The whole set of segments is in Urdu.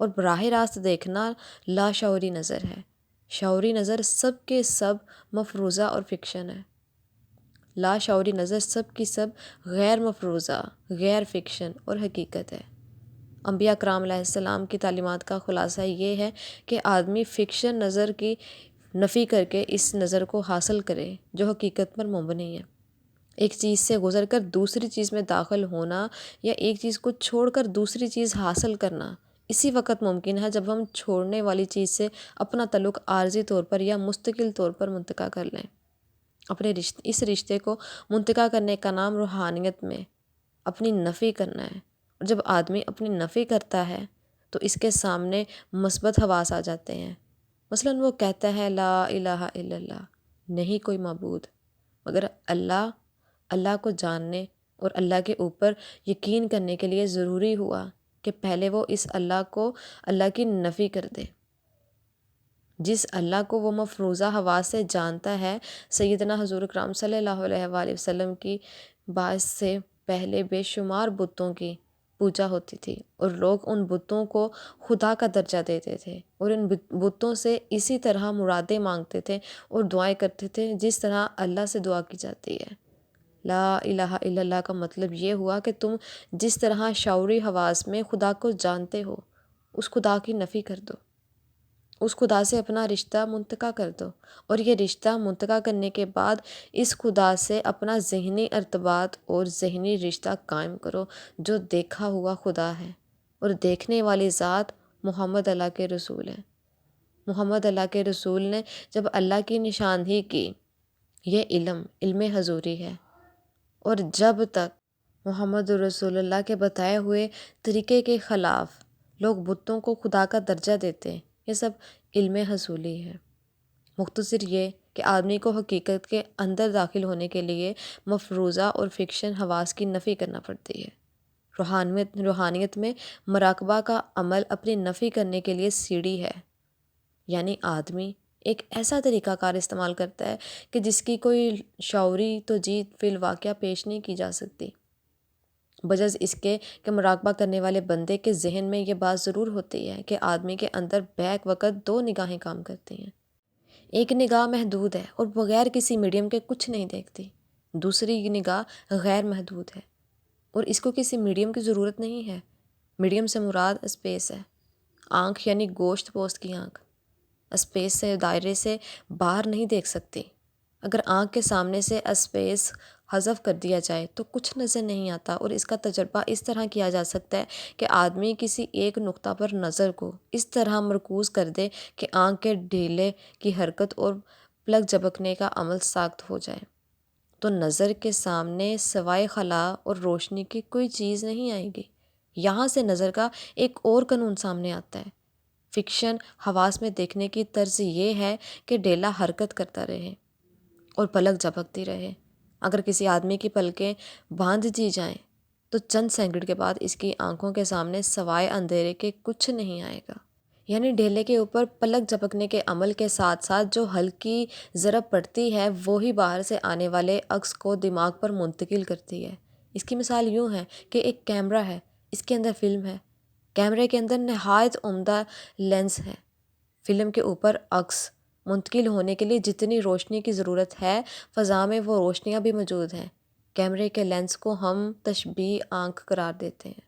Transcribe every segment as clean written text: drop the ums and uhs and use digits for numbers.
اور براہ راست دیکھنا لاشعوری نظر ہے۔ شعوری نظر سب کے سب مفروضہ اور فکشن ہے۔ لاشعوری نظر سب کی سب غیر مفروضہ، غیر فکشن اور حقیقت ہے۔ انبیاء کرام علیہ السلام کی تعلیمات کا خلاصہ یہ ہے کہ آدمی فکشن نظر کی نفی کر کے اس نظر کو حاصل کرے جو حقیقت پر مبنی ہے۔ ایک چیز سے گزر کر دوسری چیز میں داخل ہونا یا ایک چیز کو چھوڑ کر دوسری چیز حاصل کرنا اسی وقت ممکن ہے جب ہم چھوڑنے والی چیز سے اپنا تعلق عارضی طور پر یا مستقل طور پر منتقل کر لیں۔ اس رشتے کو منتقل کرنے کا نام روحانیت میں اپنی نفی کرنا ہے۔ اور جب آدمی اپنی نفی کرتا ہے تو اس کے سامنے مثبت حواس آ جاتے ہیں۔ مثلاً وہ کہتا ہے لا الہ الا اللہ، نہیں کوئی معبود مگر اللہ۔ اللہ کو جاننے اور اللہ کے اوپر یقین کرنے کے لیے ضروری ہوا کہ پہلے وہ اس اللہ کو اللہ کی نفی کر دے۔ جس اللہ کو وہ مفروضہ حواس سے جانتا ہے، سیدنا حضور اکرم صلی اللہ علیہ وآلہ وسلم کی باعث سے پہلے بے شمار بتوں کی پوجا ہوتی تھی اور لوگ ان بتوں کو خدا کا درجہ دیتے تھے اور ان بتوں سے اسی طرح مرادیں مانگتے تھے اور دعائیں کرتے تھے جس طرح اللہ سے دعا کی جاتی ہے۔ لا الہ الا اللہ کا مطلب یہ ہوا کہ تم جس طرح شعوری حواس میں خدا کو جانتے ہو، اس خدا کی نفی کر دو، اس خدا سے اپنا رشتہ منتقل کر دو، اور یہ رشتہ منتقل کرنے کے بعد اس خدا سے اپنا ذہنی ارتباط اور ذہنی رشتہ قائم کرو جو دیکھا ہوا خدا ہے، اور دیکھنے والی ذات محمد اللہ کے رسول ہے۔ محمد اللہ کے رسول نے جب اللہ کی نشاندہی کی، یہ علم حضوری ہے، اور جب تک محمد رسول اللہ کے بتائے ہوئے طریقے کے خلاف لوگ بتوں کو خدا کا درجہ دیتے، یہ سب علم حصولی ہے۔ مختصر یہ کہ آدمی کو حقیقت کے اندر داخل ہونے کے لیے مفروضہ اور فکشن حواس کی نفی کرنا پڑتی ہے۔ روحانیت میں مراقبہ کا عمل اپنی نفی کرنے کے لیے سیڑھی ہے، یعنی آدمی ایک ایسا طریقہ کار استعمال کرتا ہے کہ جس کی کوئی شعوری توجیہ فی الواقعہ پیش نہیں کی جا سکتی، بجز اس کے کہ مراقبہ کرنے والے بندے کے ذہن میں یہ بات ضرور ہوتی ہے کہ آدمی کے اندر بیک وقت دو نگاہیں کام کرتی ہیں۔ ایک نگاہ محدود ہے اور بغیر کسی میڈیم کے کچھ نہیں دیکھتی، دوسری نگاہ غیر محدود ہے اور اس کو کسی میڈیم کی ضرورت نہیں ہے۔ میڈیم سے مراد اسپیس ہے، آنکھ یعنی گوشت پوست کی آنکھ اسپیس سے دائرے سے باہر نہیں دیکھ سکتی۔ اگر آنکھ کے سامنے سے اسپیس حذف کر دیا جائے تو کچھ نظر نہیں آتا، اور اس کا تجربہ اس طرح کیا جا سکتا ہے کہ آدمی کسی ایک نقطہ پر نظر کو اس طرح مرکوز کر دے کہ آنکھ کے ڈھیلے کی حرکت اور پلک جھپکنے کا عمل ساخت ہو جائے، تو نظر کے سامنے سوائے خلا اور روشنی کی کوئی چیز نہیں آئے گی۔ یہاں سے نظر کا ایک اور قانون سامنے آتا ہے۔ فکشن حواس میں دیکھنے کی طرز یہ ہے کہ ڈیلا حرکت کرتا رہے اور پلک جھپکتی رہے۔ اگر کسی آدمی کی پلکیں باندھ دی جائیں تو چند سیکنڈ کے بعد اس کی آنکھوں کے سامنے سوائے اندھیرے کے کچھ نہیں آئے گا، یعنی ڈھیلے کے اوپر پلک جھپکنے کے عمل کے ساتھ ساتھ جو ہلکی ضرب پڑتی ہے وہی باہر سے آنے والے عکس کو دماغ پر منتقل کرتی ہے۔ اس کی مثال یوں ہے کہ ایک کیمرہ ہے، اس کے اندر فلم ہے، کیمرے کے اندر نہایت عمدہ لینس ہے، فلم کے اوپر عکس منتقل ہونے کے لیے جتنی روشنی کی ضرورت ہے فضا میں وہ روشنیاں بھی موجود ہیں۔ کیمرے کے لینس کو ہم تشبیہ آنکھ قرار دیتے ہیں،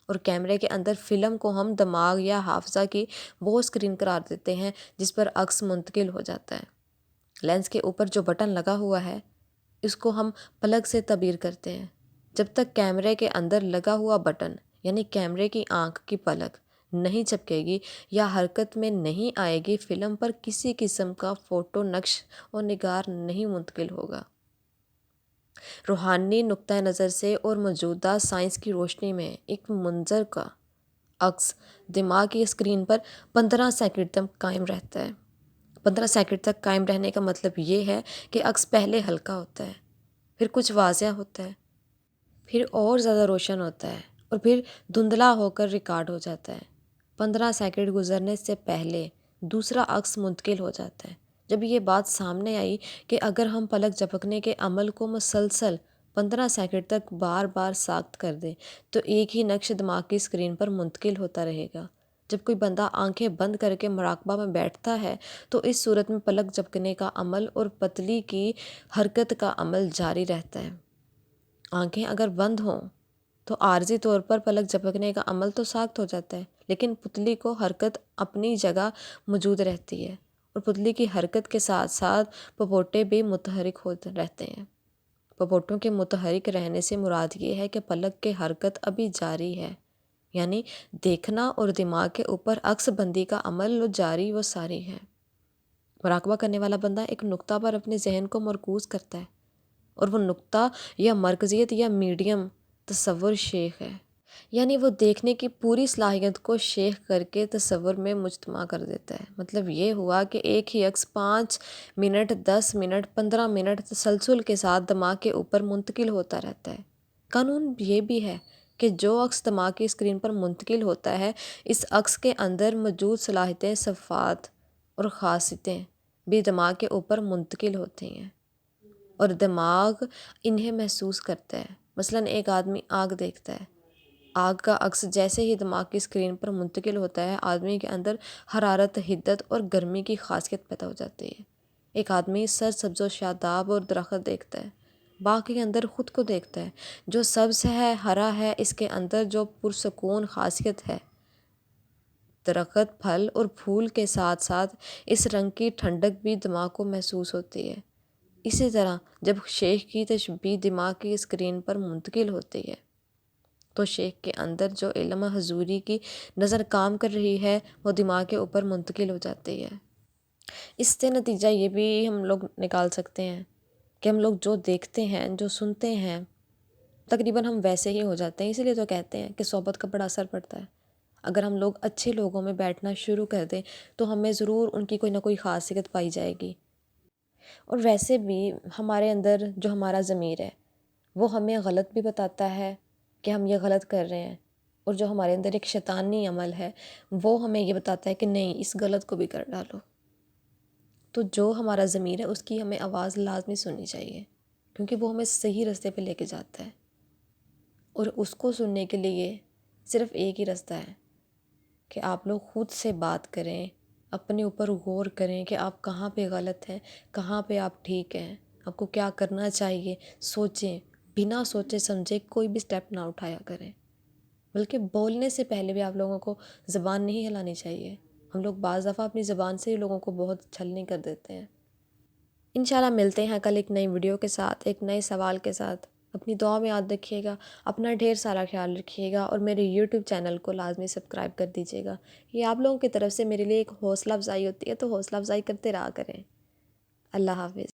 اور کیمرے کے اندر فلم کو ہم دماغ یا حافظہ کی وہ اسکرین قرار دیتے ہیں جس پر عکس منتقل ہو جاتا ہے۔ لینس کے اوپر جو بٹن لگا ہوا ہے اس کو ہم پلک سے تعبیر کرتے ہیں۔ جب تک کیمرے کے اندر لگا ہوا بٹن یعنی کیمرے کی آنکھ کی پلک نہیں چپکے گی یا حرکت میں نہیں آئے گی، فلم پر کسی قسم کا فوٹو نقش اور نگار نہیں منتقل ہوگا۔ روحانی نقطہ نظر سے اور موجودہ سائنس کی روشنی میں ایک منظر کا عکس دماغ کی اسکرین پر 15 سیکنڈ تک قائم رہتا ہے۔ 15 سیکنڈ تک قائم رہنے کا مطلب یہ ہے کہ عکس پہلے ہلکا ہوتا ہے، پھر کچھ واضح ہوتا ہے، پھر اور زیادہ روشن ہوتا ہے اور پھر دھندلا ہو کر ریکارڈ ہو جاتا ہے۔ 15 سیکنڈ گزرنے سے پہلے دوسرا عکس منتقل ہو جاتا ہے۔ جب یہ بات سامنے آئی کہ اگر ہم پلک جھپکنے کے عمل کو مسلسل 15 سیکنڈ تک بار بار ساخت کر دیں تو ایک ہی نقش دماغ کی اسکرین پر منتقل ہوتا رہے گا، جب کوئی بندہ آنکھیں بند کر کے مراقبہ میں بیٹھتا ہے تو اس صورت میں پلک جھپکنے کا عمل اور پتلی کی حرکت کا عمل جاری رہتا ہے۔ آنکھیں اگر بند ہوں تو عارضی طور پر پلک جھپکنے کا عمل تو ساخت ہو جاتا ہے، لیکن پتلی کو حرکت اپنی جگہ موجود رہتی ہے، اور پتلی کی حرکت کے ساتھ ساتھ پپوٹے بھی متحرک ہوتے رہتے ہیں۔ پپوٹوں کے متحرک رہنے سے مراد یہ ہے کہ پلک کی حرکت ابھی جاری ہے، یعنی دیکھنا اور دماغ کے اوپر عکس بندی کا عمل جاری و ساری ہے۔ مراقبہ کرنے والا بندہ ایک نقطہ پر اپنے ذہن کو مرکوز کرتا ہے، اور وہ نقطہ یا مرکزیت یا میڈیم تصور شیخ ہے، یعنی وہ دیکھنے کی پوری صلاحیت کو شیخ کر کے تصور میں مجتمع کر دیتا ہے۔ مطلب یہ ہوا کہ ایک ہی عکس 5 منٹ 10 منٹ 15 منٹ تسلسل کے ساتھ دماغ کے اوپر منتقل ہوتا رہتا ہے۔ قانون یہ بھی ہے کہ جو عکس دماغ کی اسکرین پر منتقل ہوتا ہے، اس عکس کے اندر موجود صلاحیتیں، صفات اور خاصیتیں بھی دماغ کے اوپر منتقل ہوتی ہیں، اور دماغ انہیں محسوس کرتا ہے۔ مثلاً ایک آدمی آگ دیکھتا ہے، آگ کا عکس جیسے ہی دماغ کی اسکرین پر منتقل ہوتا ہے، آدمی کے اندر حرارت، حدت اور گرمی کی خاصیت پیدا ہو جاتی ہے۔ ایک آدمی سرسبز و شاداب اور درخت دیکھتا ہے، باغ کے اندر خود کو دیکھتا ہے، جو سبز ہے، ہرا ہے، اس کے اندر جو پرسکون خاصیت ہے، درخت، پھل اور پھول کے ساتھ ساتھ اس رنگ کی ٹھنڈک بھی دماغ کو محسوس ہوتی ہے۔ اسی طرح جب شیخ کی تشبیہ دماغ کی اسکرین پر منتقل ہوتی ہے تو شیخ کے اندر جو علم حضوری کی نظر کام کر رہی ہے وہ دماغ کے اوپر منتقل ہو جاتی ہے۔ اس سے نتیجہ یہ بھی ہم لوگ نکال سکتے ہیں کہ ہم لوگ جو دیکھتے ہیں، جو سنتے ہیں، تقریباً ہم ویسے ہی ہو جاتے ہیں۔ اسی لیے تو کہتے ہیں کہ صحبت کا بڑا اثر پڑتا ہے۔ اگر ہم لوگ اچھے لوگوں میں بیٹھنا شروع کر دیں تو ہمیں ضرور ان کی کوئی نہ کوئی خاصیت پائی جائے گی۔ اور ویسے بھی ہمارے اندر جو ہمارا ضمیر ہے وہ ہمیں غلط بھی بتاتا ہے کہ ہم یہ غلط کر رہے ہیں، اور جو ہمارے اندر ایک شیطانی عمل ہے وہ ہمیں یہ بتاتا ہے کہ نہیں، اس غلط کو بھی کر ڈالو۔ تو جو ہمارا ضمیر ہے اس کی ہمیں آواز لازمی سننی چاہیے، کیونکہ وہ ہمیں صحیح راستے پہ لے کے جاتا ہے، اور اس کو سننے کے لیے صرف ایک ہی راستہ ہے کہ آپ لوگ خود سے بات کریں، اپنے اوپر غور کریں کہ آپ کہاں پہ غلط ہیں، کہاں پہ آپ ٹھیک ہیں، آپ کو کیا کرنا چاہیے، سوچیں، بنا سوچے سمجھے کوئی بھی سٹیپ نہ اٹھایا کریں۔ بلکہ بولنے سے پہلے بھی آپ لوگوں کو زبان نہیں ہلانی چاہیے۔ ہم لوگ بعض دفعہ اپنی زبان سے ہی لوگوں کو بہت چھلنی کر دیتے ہیں۔ انشاءاللہ ملتے ہیں کل ایک نئی ویڈیو کے ساتھ، ایک نئے سوال کے ساتھ۔ اپنی دعا میں یاد رکھیے گا، اپنا ڈھیر سارا خیال رکھیے گا، اور میرے یوٹیوب چینل کو لازمی سبسکرائب کر دیجیے گا۔ یہ آپ لوگوں کی طرف سے میرے لیے ایک حوصلہ افزائی ہوتی ہے، تو حوصلہ افزائی کرتے رہا کریں۔ اللہ حافظ۔